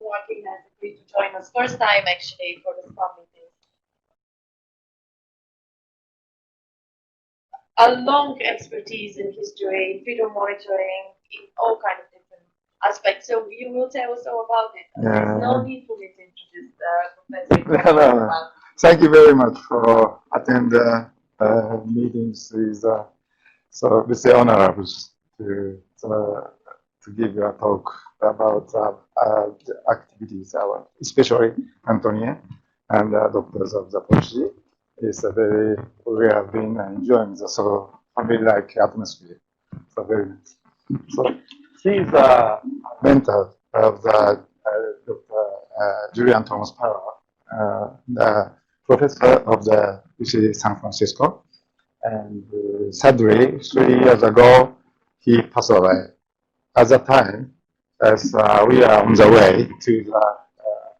Tomoaki has agreed to join us. First time, actually, for the SPAM meeting. A long expertise in history, in fetal monitoring, in all kinds of different aspects. So you will tell us all about it. There's no need for me to introduce Professor. No. Thank you very much for attend the meetings. So it's the honor to give you a talk about the activities, especially Antonia and doctors of the PhD. It's a we have been enjoying the family-like atmosphere. So very nice. So she's a mentor of the Dr. Julian Thomas Power, the professor of the UC San Francisco. And sadly, 3 years ago, he passed away. At that time, as we are on the way to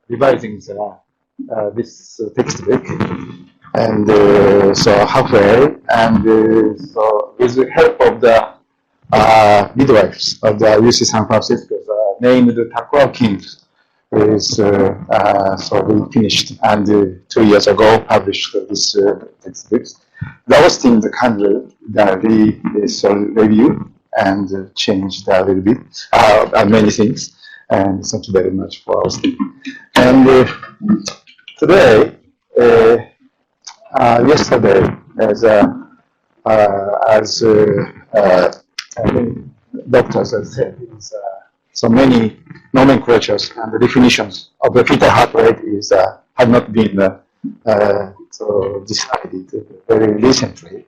revising this textbook, and so halfway, and so with the help of the midwives of the UC San Francisco, named Tomoaki, so we finished, and 2 years ago published this textbooks. Those things kindly review and changed a little bit, many things, and thank you very much for our study. And today, yesterday, as doctors have said, so many nomenclatures and definitions of the fetal heart rate have not been so decided very recently.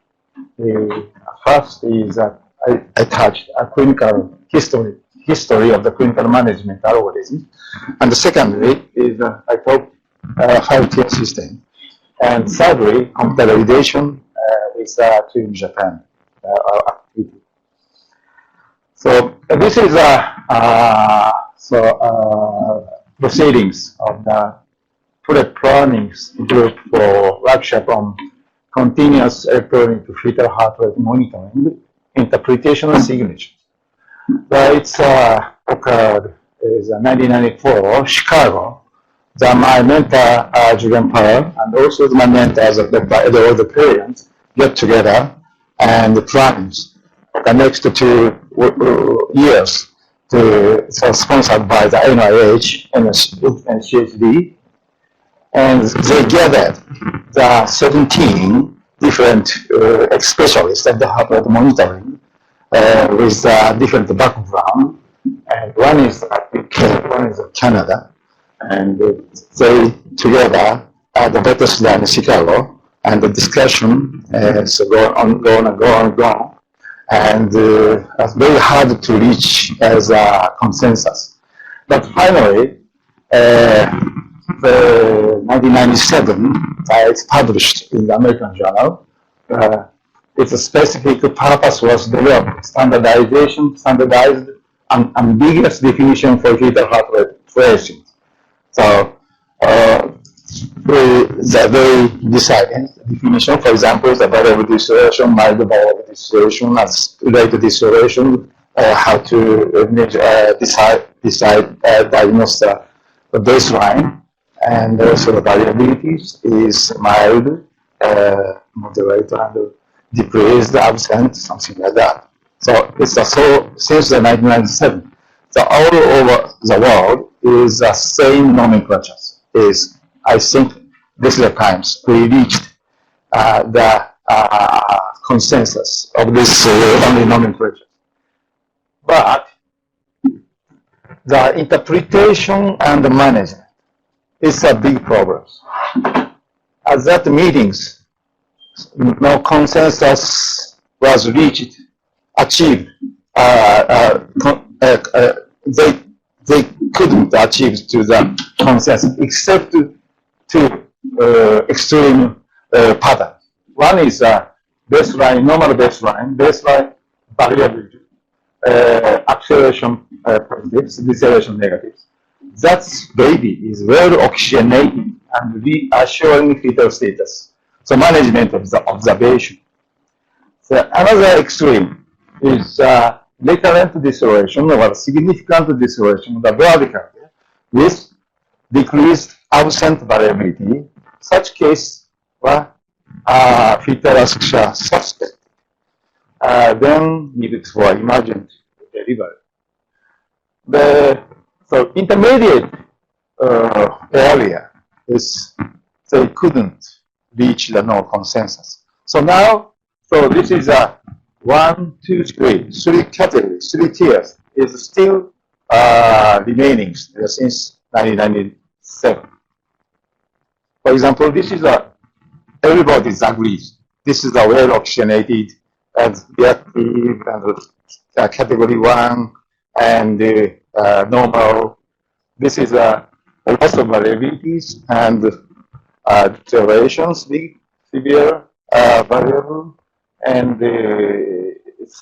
First is that I touched a clinical history of the clinical management algorithm, and the secondly is I talked 5-tier system, and thirdly computer validation with Trium Japan activity. So this is proceedings of the pre-planning group for workshop on continuous electronic fetal heart rate monitoring, interpretation and signatures. It's occurred in 1994, Chicago. My mentor, Julian Power, and also my mentors, all the parents, get together and plans the next 2 years sponsored by the NIH and CHD. And they gathered the 17 different specialists of the heart rate monitoring with different background. And one is UK, one is Canada. And they together at the Bethesda in Chicago, and the discussion so go on. And it's very hard to reach as a consensus. But finally, the 1997, it's published in the American Journal. Its specific purpose was developed standardized and ambiguous definition for fetal heart rate tracing. So they decided the definition, for example, the variable deceleration, mild variable deceleration, as rate deceleration, how to diagnose the baseline, and also the variabilities is mild, moderate, and decreased, absent, something like that. So it's since the 1997. So all over the world is the same nomenclature. I think this is the times we reached the consensus of this only nomenclature. But the interpretation and the management is a big problem. At that meetings, no consensus was achieved. They couldn't achieve to the consensus except two extreme patterns. One is baseline, normal baseline variability, acceleration positives, deceleration negatives. That baby is well oxygenated and reassuring fetal status. So management of the observation. So another extreme is recurrent deceleration or significant deceleration, the vertical. with decreased absent variability. Such case were fetal asphyxia suspect. Then needed for emergent delivery. So intermediate area is they couldn't reach the no consensus. So now, so this is a 1, 2, 3 categories, 3 tiers is still remaining since 1997. For example, this is a everybody agrees. This is a well oxygenated as reactive and category 1 and normal. This is a lots of variabilities and deteriorations, big, severe, variable, and it's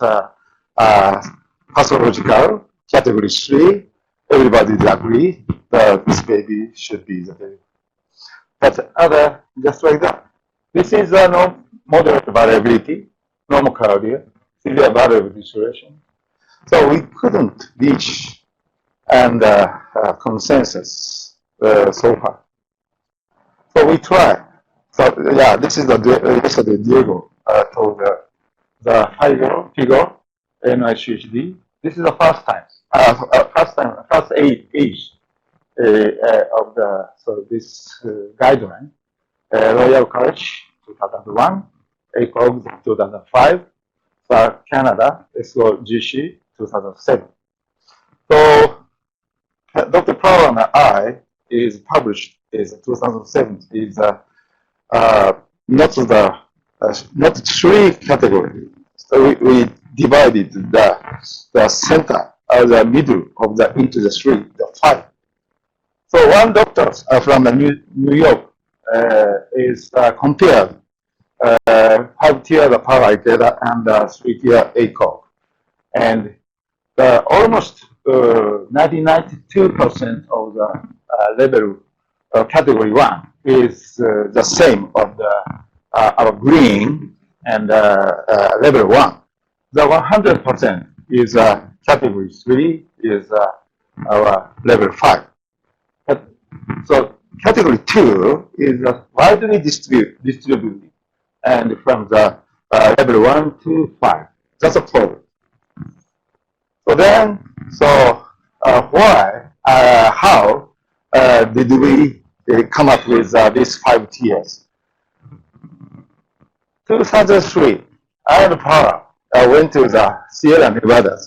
pathological category 3. Everybody agree that this baby should be the baby. But other, just like that. This is a no moderate variability, normal cardia, severe variable deterioration. So we couldn't reach and consensus so far. So we try. So yeah, this is yesterday Diego told the figure NICHD. This is the first time, first age of the this guideline. Royal College 2001, ACOG 2005, Canada SOGC 2007. So Dr. Powell and I is published is 2007 is not 3 categories. So we divided the center or the middle of the into the 3, the 5. So one doctor from New York is compared 5-tier the Power Ikeda and 3-tier ACOG. And almost 92% of the level category 1 is the same of the our green and level 1. The 100% is category 3 is our level 5. So category 2 is widely distributed and from the level 1 to 5. That's a problem. So then, why, how did we come up with these 5 tiers? 2003, I and Paula went to the Sierra Nevada,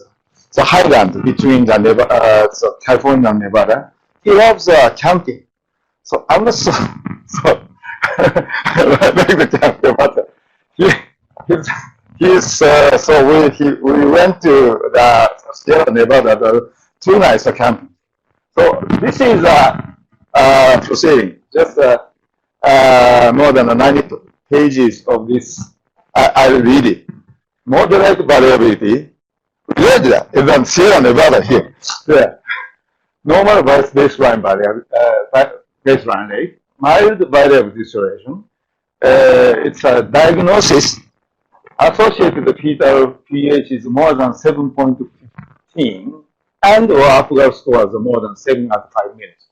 the highland between the California and Nevada. He loves camping. So I'm not so very good camping, but we went to the Sierra Nevada, the 2 nights of camping. So this is a proceeding, just more than 90 pages of this. I read it. Moderate variability. We read that. It's on Sierra Nevada here. Yeah. Normal baseline baseline rate, mild variable deterioration. It's a diagnosis associated with fetal pH is more than 7.15 and or Apgar scores more than 7 at 5 minutes.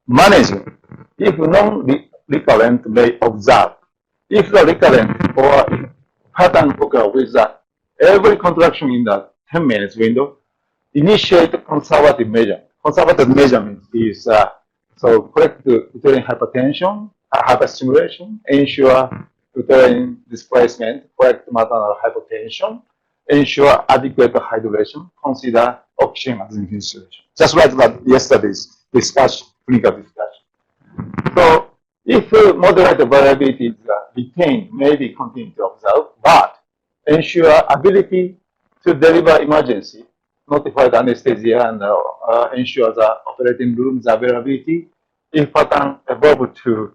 Managing, if non-recurrent may observe. If the recurrent or pattern occur with every contraction in the 10 minutes window, initiate conservative measure. Conservative measurement is correct uterine hypertension, hyperstimulation, ensure uterine displacement, correct maternal hypotension, ensure adequate hydration, consider oxygen administration. Just like that yesterday's discussion, clinical discussion. So if moderate variability is retained, maybe continue to observe, but ensure ability to deliver emergency, notify the anesthesia and ensure the operating room's availability. If pattern evolved to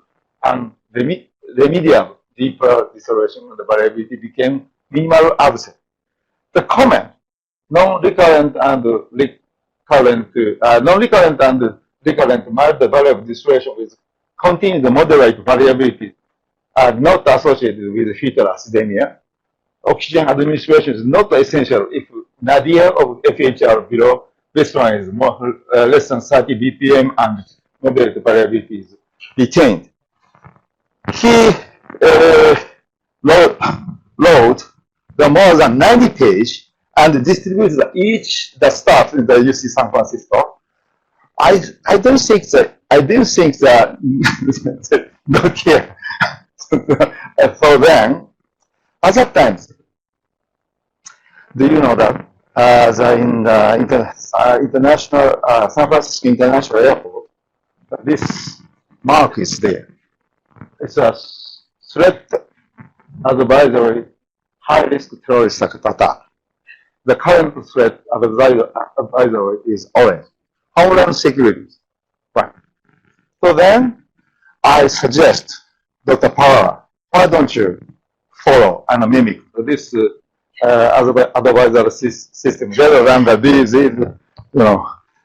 remedial deeper deterioration of the variability became minimal absent. The comment, non-recurrent and recurrent mild variable deterioration with continued moderate variability are not associated with fetal acidemia. Oxygen administration is not essential if nadir of FHR below This one is more, less than 30 BPM and moderate variability is retained. He wrote the more than 90 page and distributed each the stuff in the UC San Francisco. I didn't think that not here. So then, other times, do you know that the international San Francisco International Airport, this mark is there. It's a threat advisory high risk terrorist attack. The current threat advisory is orange. Homeland Security. Right. So then I suggest Dr. Power, why don't you follow and mimic this advisory system rather than these,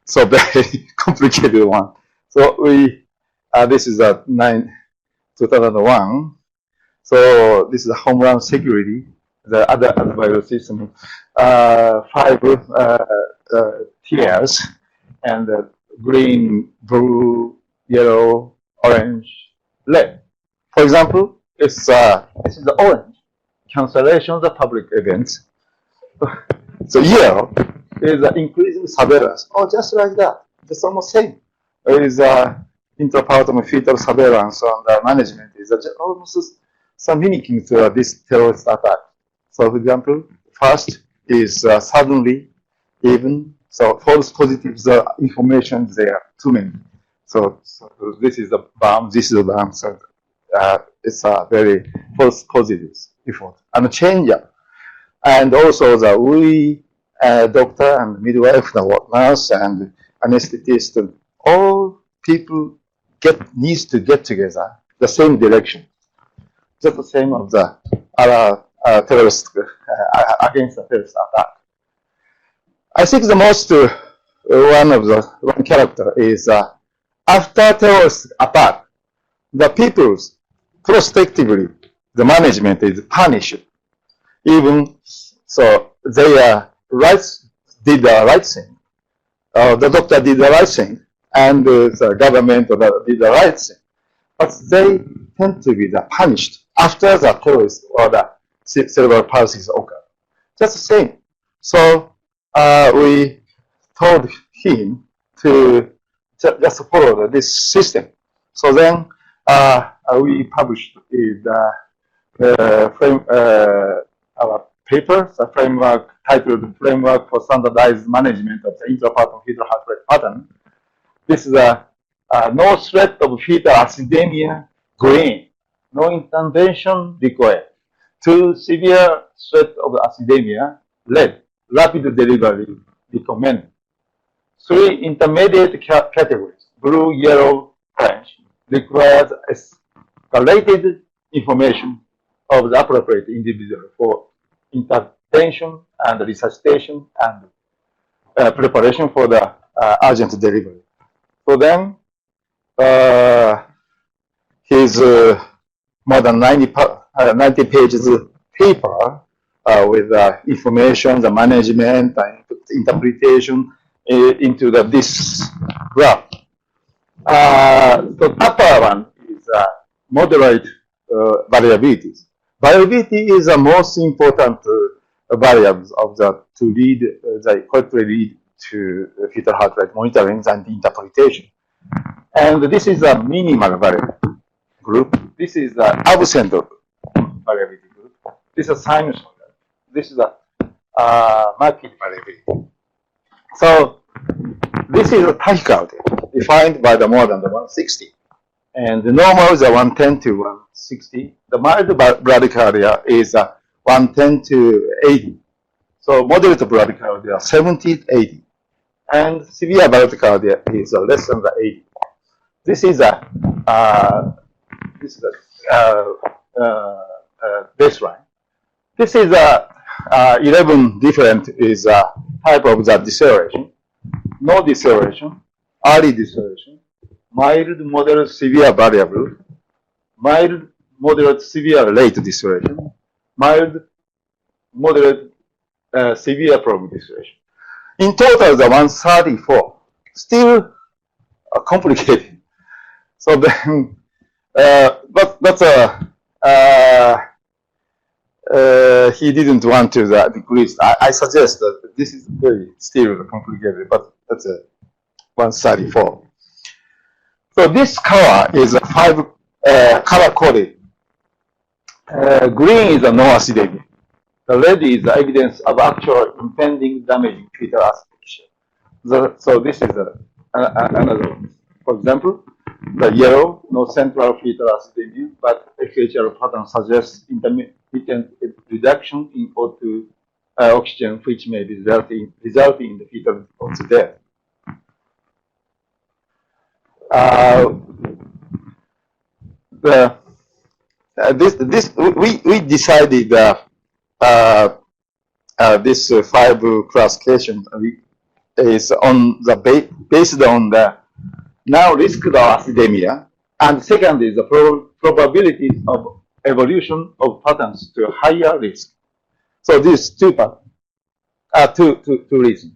so very complicated one. So we, this is a 2001. So this is Homeland Security, the other advisory system, 5 tiers, and green, blue, yellow, orange, red. For example, this is the orange, cancellation of the public events. So yellow is increasing surveillance. Oh, just like that. It's almost same. It is intrapartum fetal surveillance on the management is almost some mimicking to this terrorist attack. So, for example, first is suddenly even, so false positives, the information there too many. So this is the bomb, this is the bomb. So it's a very false positives effort and changer. And also we doctor and midwife, the nurse and anesthetist, all people needs to get together the same direction. Just the same of the terrorist against the terrorist attack. I think the most one character is after terrorist attack, the people's prospectively the management is punished. Even so, they did the right thing. The doctor did the right thing, and the government did the right thing. But they tend to be punished after the terrorist or the cerebral palsy occur. Just the same. So we told him to just follow this system. So then we published our paper, the framework titled "Framework for Standardized Management of the Intrapartum Fetal Heart Rate Pattern." This is no threat of fetal acidemia, green, no intervention required. To severe threat of acidemia, red, rapid delivery recommended. 3 intermediate categories, blue, yellow, orange, requires escalated information of the appropriate individual for intervention and resuscitation and preparation for the urgent delivery. So then, his more than 90 pages paper with information, the management, interpretation into this graph. The upper one is moderate variabilities. Variability is the most important variables of to lead the correctly lead to fetal heart rate monitoring and interpretation. And this is a minimal variable group. This is the absent variability group. This is a sinusoidal. This is a marked variability. So this is a tachycardia defined by the more than the 160. And the normal is a 110 to 160. The mild bradycardia is 110 to 80. So moderate bradycardia 70 to 80. And severe bradycardia is less than the 80. This is a baseline. This is 11 different is type of the deceleration. No deceleration, early deceleration, mild, moderate, severe variable, mild, moderate, severe late deceleration, mild, moderate, severe prolonged deceleration. In total, the 134. Still complicated. So then, he didn't want to decrease. I suggest that this is very still complicated, but that's a 134. So this color is a 5 color coded. Green is a no acidemia. The red is the evidence of actual impending damaging fetal aspiration. So this is another one. For example, the yellow, no central fetal acidemia, but FHR pattern suggests intermittent reduction in O2 oxygen, which may result in the fetal death. We decided this 5 classification is on the based on the now risk of acidemia, and second is the probability of evolution of patterns to higher risk. So these two reasons.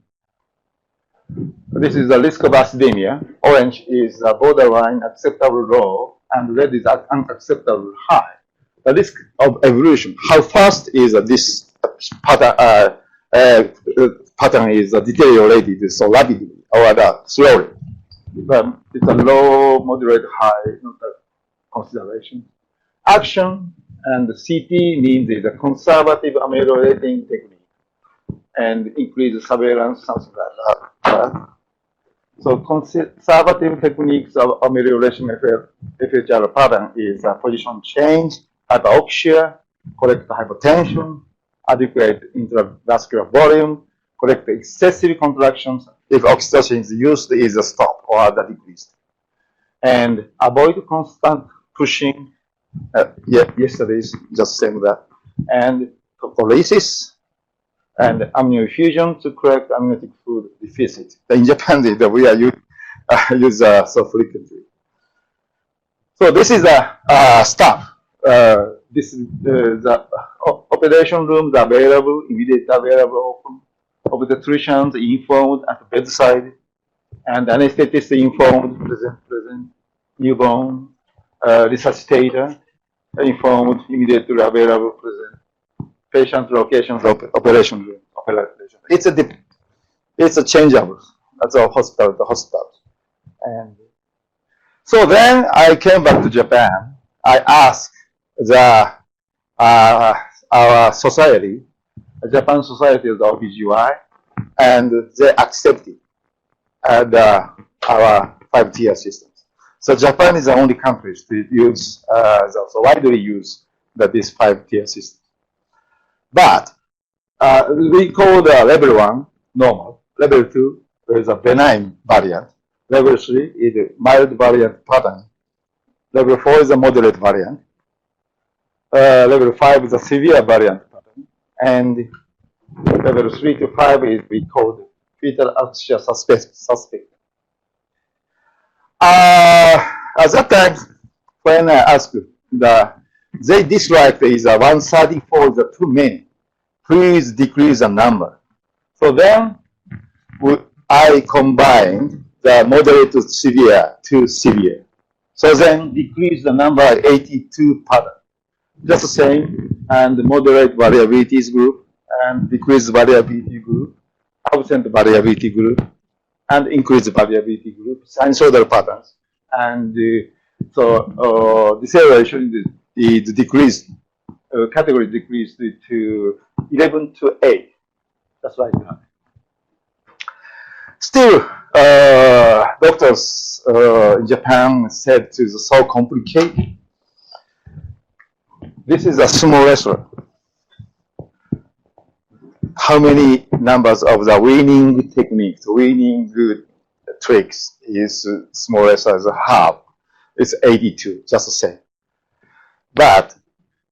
This is the risk of acidemia. Orange is the borderline acceptable low, and red is unacceptable high. The risk of evolution, how fast is this pattern, pattern is deteriorated so rapidly or slowly. It's a low, moderate, high, not a consideration. Action and CT means it's a conservative ameliorating technique and increase surveillance, something like that. So conservative techniques of amelioration FHR pattern is a position change, hyperoxia, correct hypotension, adequate intravascular volume, correct excessive contractions. If oxytocin is used, is a stop or the decreased. And avoid constant pushing. Yesterday's just saying that. And cholesis and amnioinfusion to correct amniotic fluid deficit. In Japan, we are use so frequently. So this is a stuff. This is the operation rooms available, immediately available, open. Obstetricians informed at the bedside, and anesthetist informed, present, newborn, resuscitator informed, immediately available, present. Patient locations, operation room, operation. It's a changeable. That's a hospital, the hospital. And so then I came back to Japan. I asked our society, the Japan Society of the OBGY, and they accepted our 5-tier systems. So Japan is the only country to use, so widely use this 5-tier system. But we call the level 1 normal. Level 2 is a benign variant. Level 3 is a mild variant pattern. Level 4 is a moderate variant. Level 5 is a severe variant pattern. And level 3 to 5 is we call fetal asphyxia suspect. At that time, when I asked they disliked is 134 is too many. Please decrease the number. So then I combined the moderate to severe to severe. So then decrease the number 82 pattern. Just the same, and the moderate variabilities group, and decreased variability group, absent variability group, and increased variability group, sinusoidal patterns. And so deceleration is decreased, category decreased to 11 to 8. That's right. Still, doctors in Japan said it is so complicated. This is a sumo wrestler. How many numbers of the winning techniques, winning good tricks is sumo wrestlers have? It's 82, just the same. But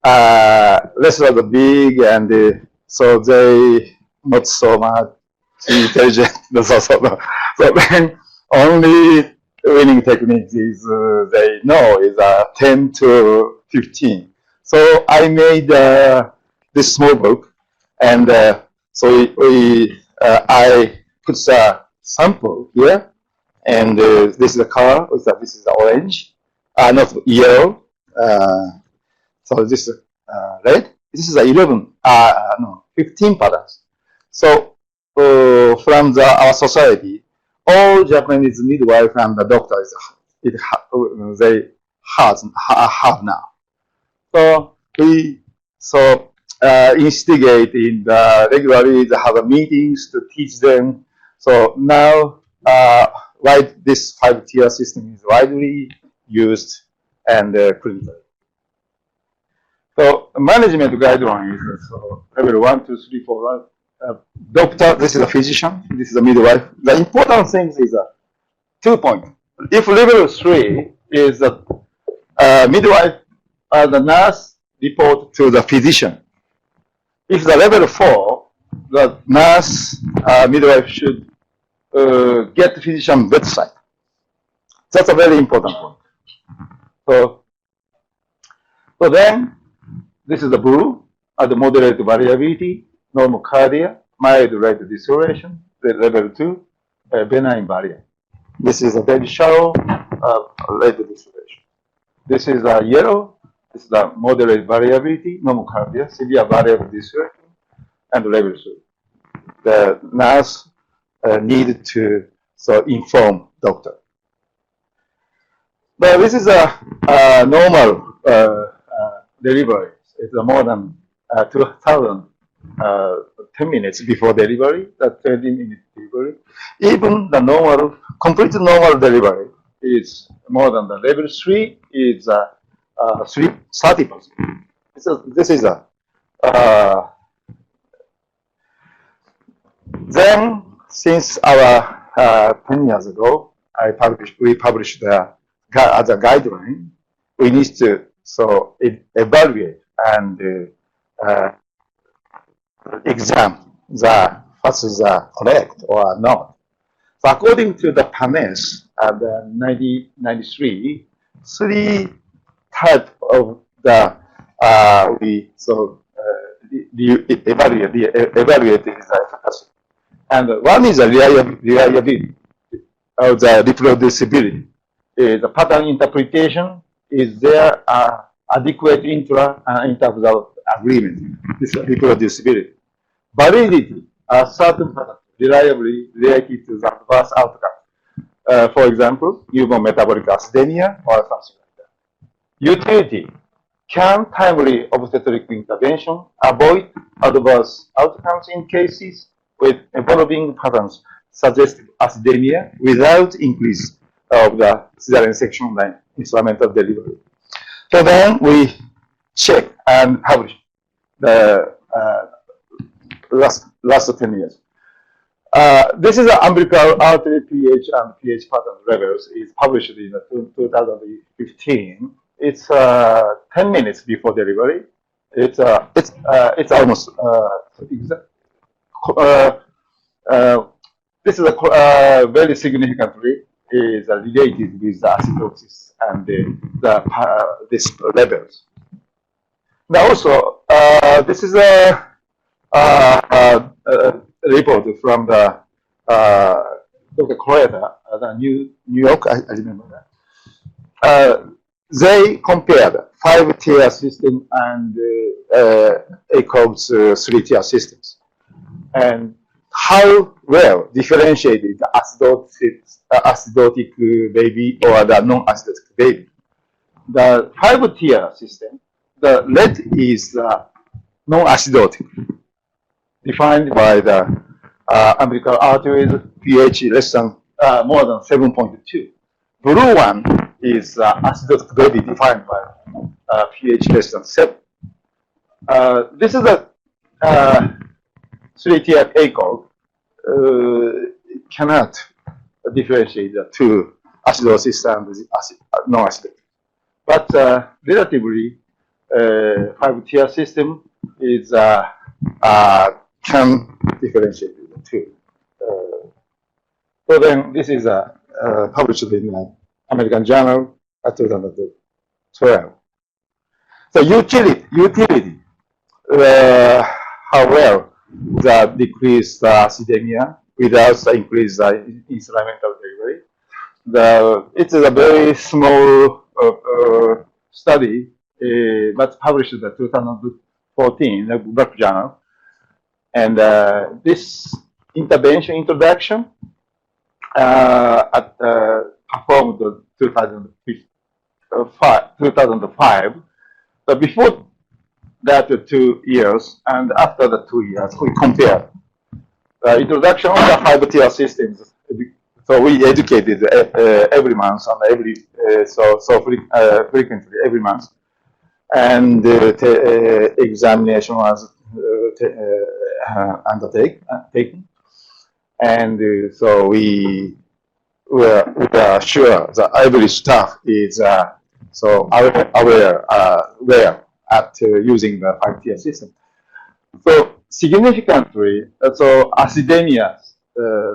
wrestlers are big, and so they not so much intelligent. So then only winning techniques is they know is 10 to 15. So I made this small book, and so I puts a sample here, and this is the color. This is the orange, not yellow. So this is red. This is the 15 patterns. So from our society, all Japanese midwife and the doctors they have now. So we instigate in regularly. They have meetings to teach them. So now, this 5-tier system is widely used and clinically. So management guidelines. So level 1, 2, 3, 4. Doctor, this is a physician. This is a midwife. The important thing is 2 points. If level 3 is midwife, the nurse report to the physician. If the level 4, the nurse, midwife should get the physician bedside. That's a very important point. So then, this is the blue, the moderate variability, normal cardia, mild rate deceleration, the level 2, benign barrier. This is a very shallow rate deceleration. This is yellow. This is the moderate variability, normal cardia, severe variable deceleration, and level 3. The nurse needed to inform doctor. But this is a normal delivery. It's more than 2,000 10 minutes before delivery, the 20-minute delivery. Even the normal, complete normal delivery is more than the level 3 is 30%. This is then since our 10 years ago, we published as a guideline. We need to evaluate and examine what's correct or not. So according to the PANES at 1993, 3 types of the evaluate is efficacy. And one is a reliability of the reproducibility. The pattern interpretation is there adequate inter-of agreement. This is reproducibility. Validity, a certain pattern reliably related to the adverse outcome. For example, human metabolic acidemia or something like that. Utility, can timely obstetric intervention avoid adverse outcomes in cases with evolving patterns suggesting acidemia without increase of the cesarean section line instrumental delivery? So then we check and publish the last 10 years. This is the umbilical artery pH and pH pattern levels. It's published in 2015. It's 10 minutes before delivery. It's almost exact. This is very significantly is related with the acidosis and this levels. Now also, this is a report from the Dr. Coletta, the New York. I remember that. They compared 5-tier system and ACOG's 3-tier systems, and how well differentiated the acidotic baby or the non-acidotic baby. The 5-tier system, the red is non-acidotic, defined by the umbilical arteries pH less than more than 7.2. Blue one is acidotic baby, defined by pH less than 7. This is a 3-tier ACOG. Cannot differentiate the two acidosis and non-acidotic. But relatively, 5-tier system is can differentiate the two. So then, this is published in American Journal 2012. So utility, how well the decreased acidemia without the increase in instrumental delivery. It is a very small study, but published in 2014 in the Blood Journal. And this intervention introduction performed in 2005. But before that 2 years, and after the 2 years, we compare the introduction of the 5-tier systems. So we educated every month and frequently every month, and examination was undertaken, and so we were sure that every staff is so aware at using the 5-tier system. So significantly, so acidemia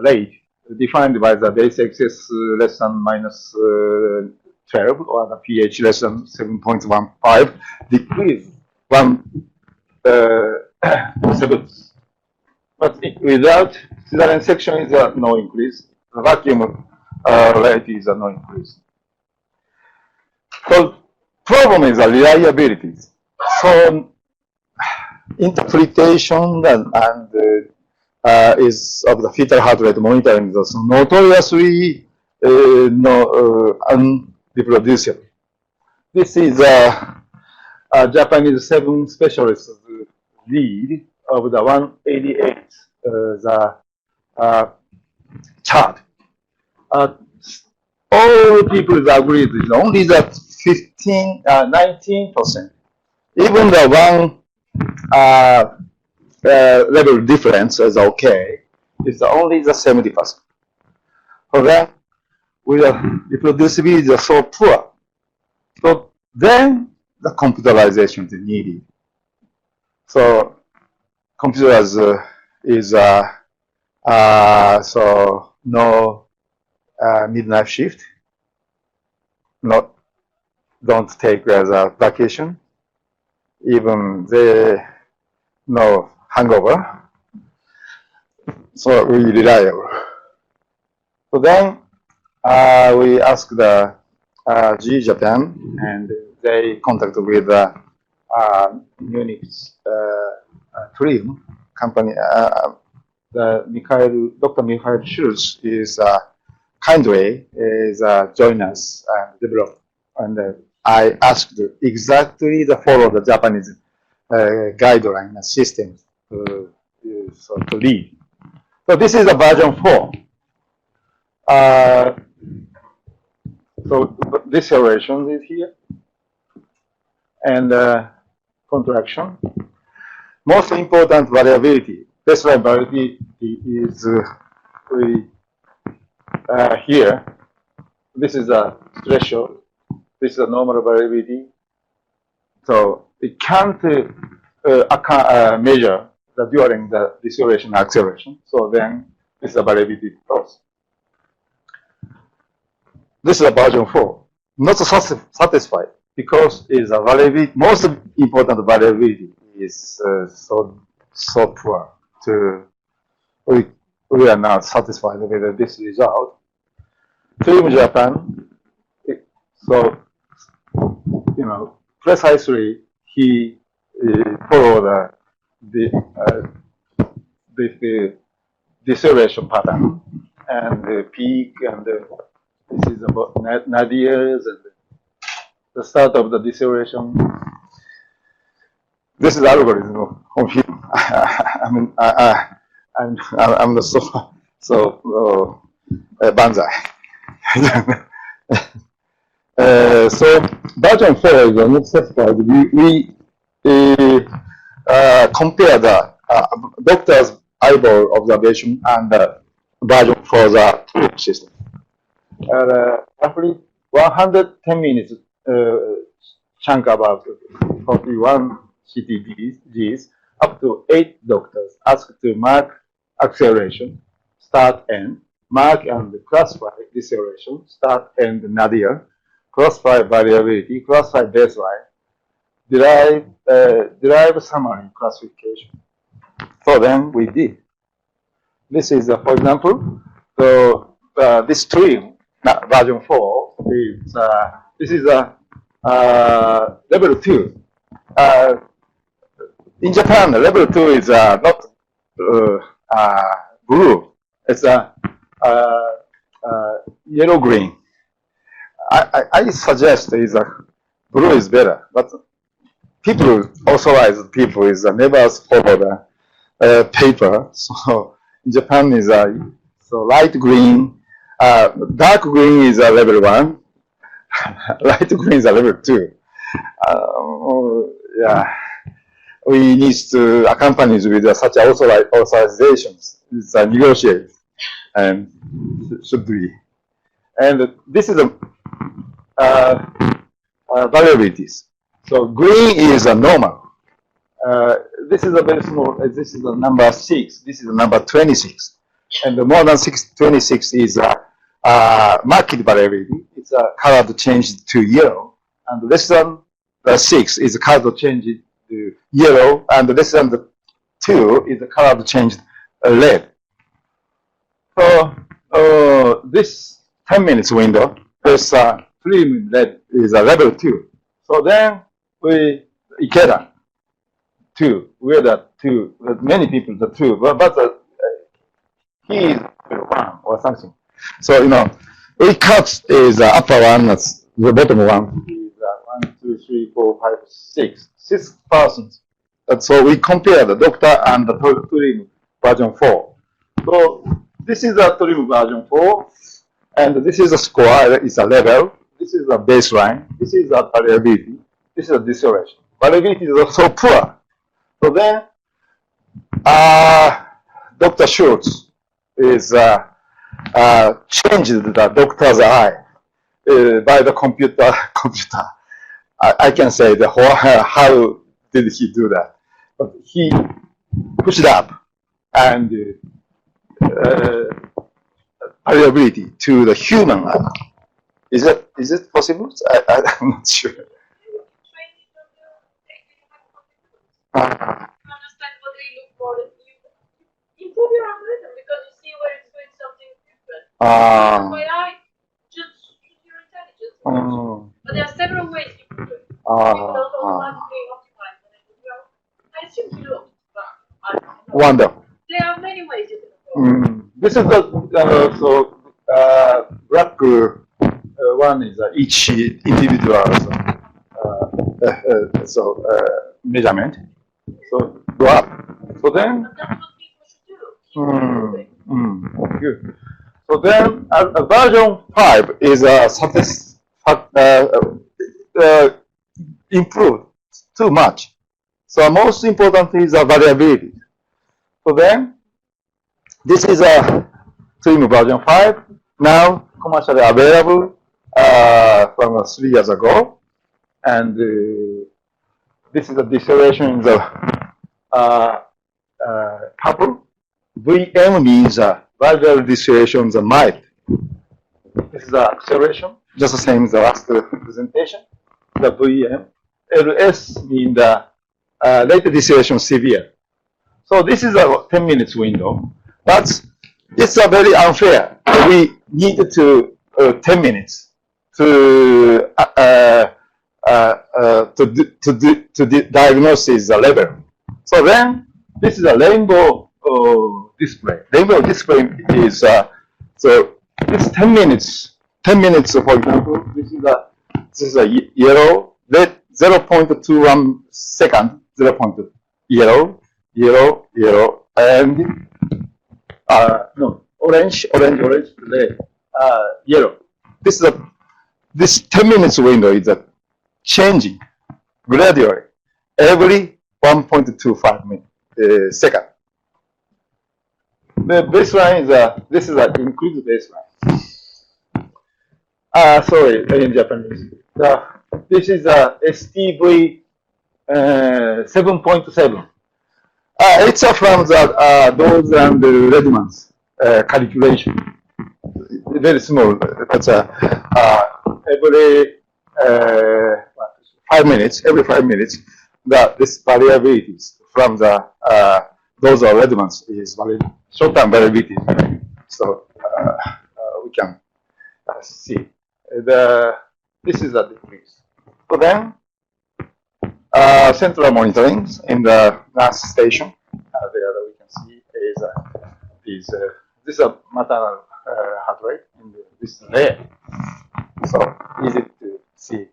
rate defined by the base excess less than minus 12 or the pH less than 7.15 decreased 1/7. But without cesarean section is no increase. The vacuum rate is no increase. So problem is the reliability. So interpretation and is of the fetal heart rate monitoring is notoriously unreproducible. This is a Japanese 7 specialists lead of the 188 chart. All people agree with only that 19%. Even the one level difference is okay. It's only the 70%. For that, with the reproducibility is so poor. So then the computerization is needed. So computers is so no midnight shift. Don't take as a vacation. Even they no hangover. So really reliable. So then we asked the GE Japan, and they contacted with Munich's Trium company. Dr. Michael Schulz is kindly join us and develop. And I asked exactly to follow the Japanese guideline system to lead. So this is a version 4. So deceleration is here, and contraction. Most important variability, baseline variability is here. This is a threshold. This is a normal variability. So it can't measure during the deceleration and acceleration. So then this is a variability loss. This is a version 4. Not satisfied because is a variability. Most important variability is so poor. We are not satisfied with this result. Trium Japan. So precisely he followed the deceleration pattern and the peak, and this is about nadirs and the start of the deceleration. This is algorithm of him. I mean, I'm the so banzai. So version 4 is not satisfied. We compare the doctor's eyeball observation and the version for the system. Roughly 110 minutes chunk about 41 CTGs, up to 8 doctors asked to mark acceleration, start, end, mark and classify deceleration, start, end, nadir, classify variability, classify baseline, derive summary classification. So then we did. This is, for example, so this Trium version 4 is this is a level 2. In Japan, level 2 is not blue. It's a yellow green. I suggest is blue is better, but people, authorized people, is never follow the paper. So in Japan is so light green, dark green is a level 1, light green is a level 2. Yeah, we need to accompany with such authorizations. It's negotiate and should be. And this is variabilities. So green is a normal. This is a very small. This is the number 6. This is the number 26, and the more than 26 is marked variability. It's a color changed to yellow, and less than the 6 is a color changed to yellow, and less than the 2 is a color changed red. So this 10 minutes window, this Trium red is a level 2. So then we Ikeda 2, we're the 2, many people the 2, but he is 1 or something. So we cut is the upper one, that's the bottom one is 1, 2, 3, 4, 5, 6, 6%. And so we compare the doctor and the Trium version 4. So this is the Trium version 4, and this is a score, it's a level. This is a baseline. This is a variability. This is a deceleration. Variability is so poor. So then, Dr. Schultz is changed the doctor's eye by the computer. I can say how did he do that? But he pushed up and variability to the human eye. Is it possible? I'm not sure. Understand what they look for, you improve your algorithm because you see where it's doing something different. My eye just use your intelligence. But there are several ways you can do it. You can also automatically optimize it. I assume you do. Wonderful. There are many ways you can do it. This is black one is each individual measurement. So go up. So then. But that's what people should do. Good. So then, version 5 is improved too much. So most important is variability. So then, this is a Trium version 5. Now commercially available from 3 years ago, and this is the deceleration in the purple. VM means variable deceleration the mild. This is the acceleration, just the same as the last presentation. The VM. LS means the rate deceleration severe. So this is a 10 minutes window, but it's a very unfair. We need to 10 minutes to diagnose the level. So then this is a rainbow display. Rainbow display is so it's 10 minutes. 10 minutes, for example, this is a yellow, red 0.21 second, 0. Yellow, and no, orange, red, yellow. This 10 minutes window is changing gradually every 1.25 second. The baseline is this is an increased baseline. Sorry, in Japanese. This is a STV 7.7. It's from the Dawes and Redmond's calculation. Very small. That's every 5 minutes. Every 5 minutes, this variabilities from the those are red ones is short-term variability. So we can see this is a decrease. So then central monitoring in the nurse station. There we can see is this is a maternal heart rate, and this is there. So easy to see.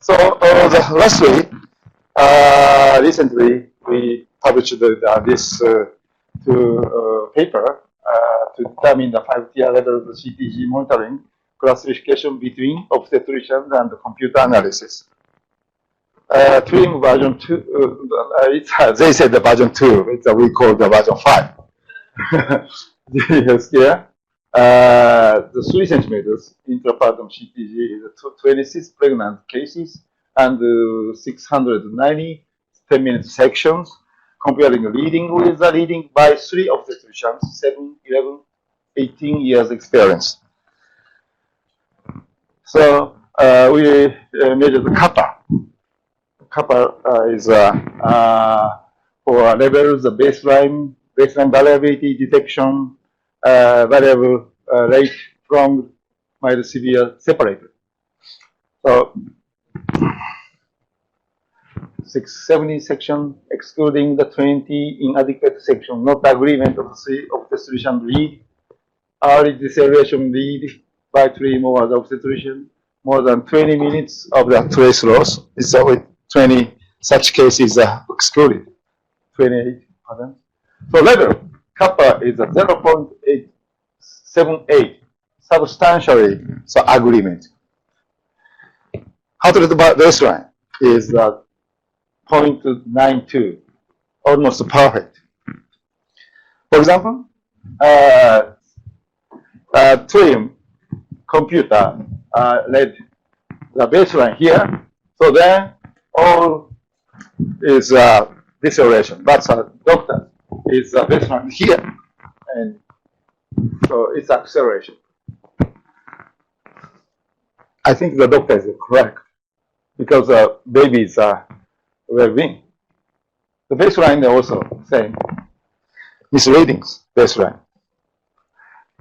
So lastly, recently we published this paper to determine the 5-tier level of CTG monitoring classification between obstetricians and computer analysis. Trium version 2, they said the version 2, we call the version 5. Here, the 3 centimeters intrapartum CTG is 26 pregnant cases and 690 10-minute sections, comparing leading with the leading by 3 obstetricians, 7, 11, 18 years experience. So we measured the kappa. Kappa is for levels, the baseline variability detection, variable rate from mild severe separated. So 670 section excluding the 20 inadequate section, not agreement of the 3 obstetrician lead, early deceleration lead by 3 more the obstetrician, more than 20 minutes of the trace loss. It's with 20 such cases excluded. 28, pardon. So level, kappa is a 0.878, substantially so agreement. Heart rate baseline is 0.92, almost perfect. For example, Trium computer read the baseline here, so then all is deceleration, but doctor is baseline here, and so it's acceleration. I think the doctor is correct because babies are well-being. The baseline also same misreadings baseline.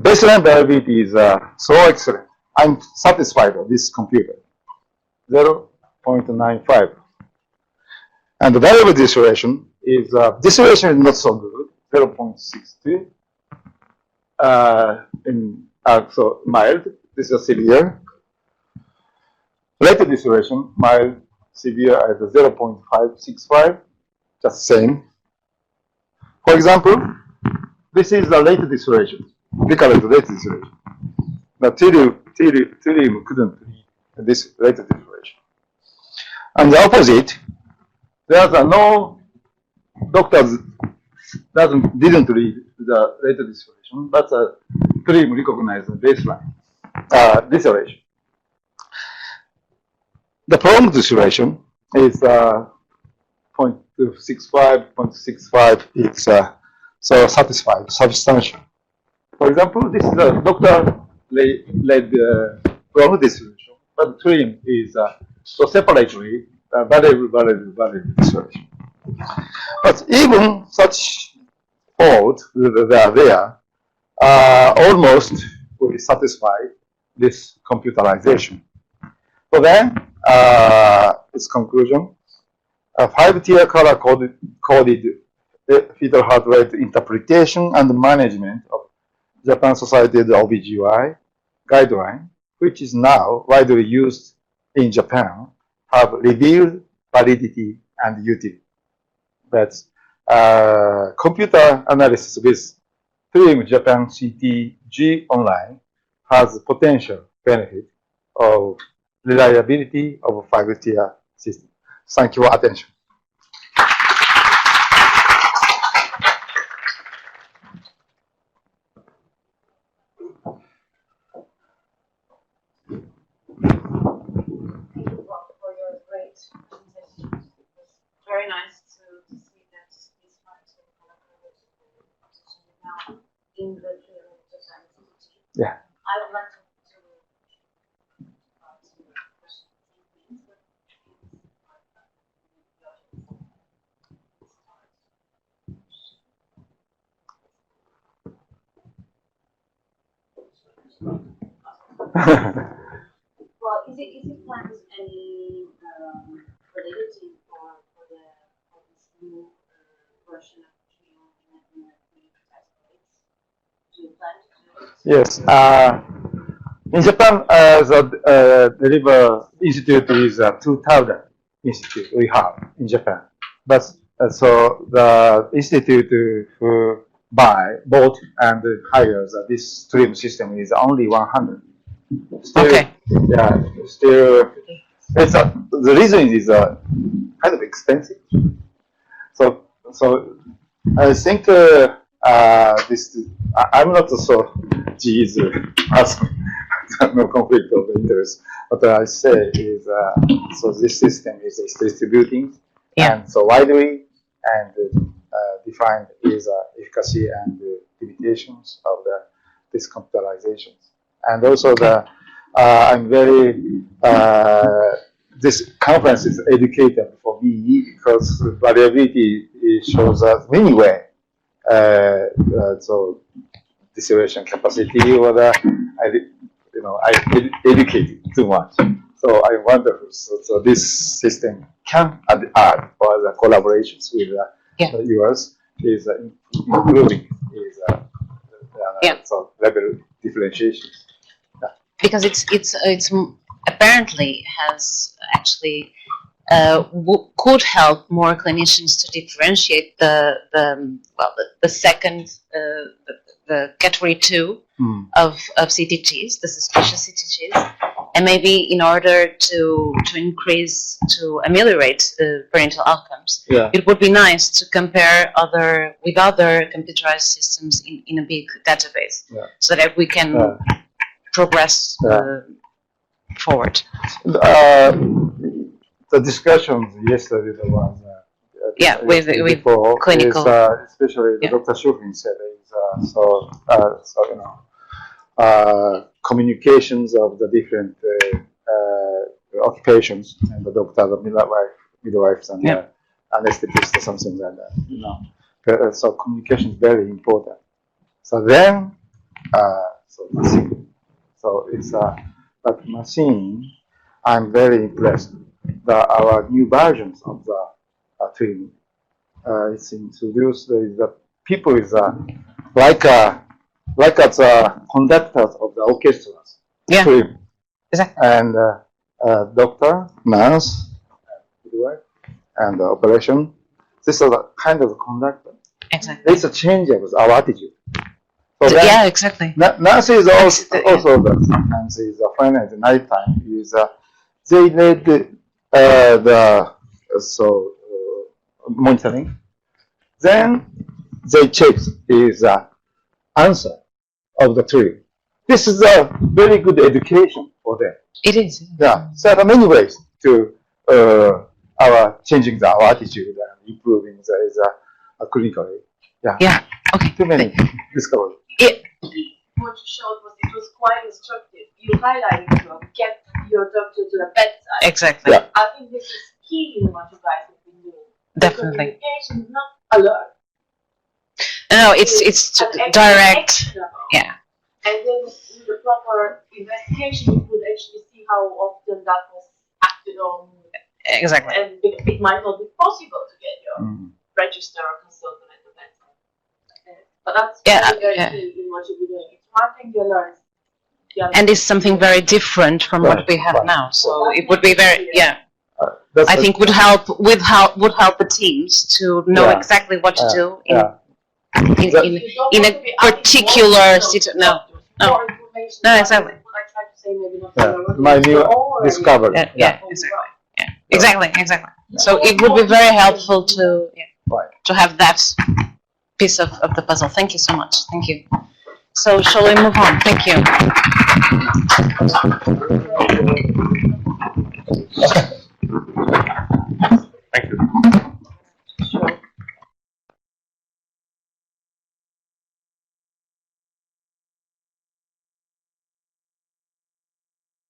Baseline variability is so excellent. I'm satisfied with this computer. 0.95. And the variable deceleration is not so good. 0.62. So mild. This is severe. Rate deceleration, mild, severe at 0.565. Just same. For example, this is the rate deceleration. Recurrent rate deceleration. But Trium couldn't read this rate deceleration. And the opposite, there's no doctors didn't read the rate deceleration, but Trium recognized the baseline deceleration. The prolonged deceleration is 0.65, 0.65. It's so satisfied, substantial. For example, this is a doctor-led prolonged deceleration, but Trium is so separately variable deceleration. But even such faults that are there, almost will satisfy this computerization. So then, its conclusion, a 5-tier color-coded fetal heart rate interpretation and management of Japan Society of OBGY guideline, which is now widely used in Japan, have revealed validity and utility. But computer analysis with Trium Japan CTG Online has potential benefit of reliability of a 5-tier system. Thank you for attention. For your great presentation. It was very nice to see that these parts of now in the Japan CTG. Yeah. I would like to question. Well, is it planned any validity for this new version of Trium in the test plates? Do you plan to do it? Yes. In Japan, the Deliver Institute is a 2000 institute we have in Japan. But so the institute who bought and hires this stream system is only 100. Still, Okay. Yeah, still, the reason is kind of expensive. So I think I'm not so G's person, no conflict of interest. What I say is so this system is distributing and so widely and defined is efficacy and limitations of this computerizations. And also I'm very this conference is educative for me because variability shows us many ways. So deceleration capacity, or I educated too much. So I wonder, so this system can add for the collaborations with yours is improving is so level differentiation. Because it's apparently has actually could help more clinicians to differentiate the second the category 2 of CTGs, the suspicious CTGs, and maybe in order to ameliorate parental outcomes, it would be nice to compare with other computerized systems in a big database, so that we can progress forward. The discussions yesterday was with clinical, especially Dr. Shufin said is communications of the different occupations and the doctors, the midwives, and anesthetists or something like that. So communication is very important. So then, machine. So it's that machine. I'm very impressed. Our new versions of the Trium. It's introduced. The people is like the conductors of the orchestras. Trium. Exactly. And doctor, nurse, and operation. This is a kind of conductor. Exactly. It's a change of our attitude. So exactly. Nurse is also sometimes is a finite night time is they need the monitoring. Then they check is answer of the Trium. This is a very good education for them. It is. Yeah. So there are many ways to our changing our attitude and improving the clinically. Yeah. Okay. Too many discoveries. What you showed was quite instructive. You highlighted get your doctor to the bedside. Exactly. Yeah. I think this is key in what you guys have been doing. Definitely. Communication is not alert. No, it's direct. Yeah. And then with the proper investigation, you could actually see how often that was acted on. Exactly. And it might not be possible to get your register or consultant at the bedside. But that's very key in what you're doing. It's one thing you learn. And it's something very different from what we have now. So it would be very I think would help the teams to know exactly what to do in a particular situation. No, exactly. My new discovery. Exactly. So it would be very helpful to have that piece of the puzzle. Thank you so much. Thank you. So shall we move on? Thank you.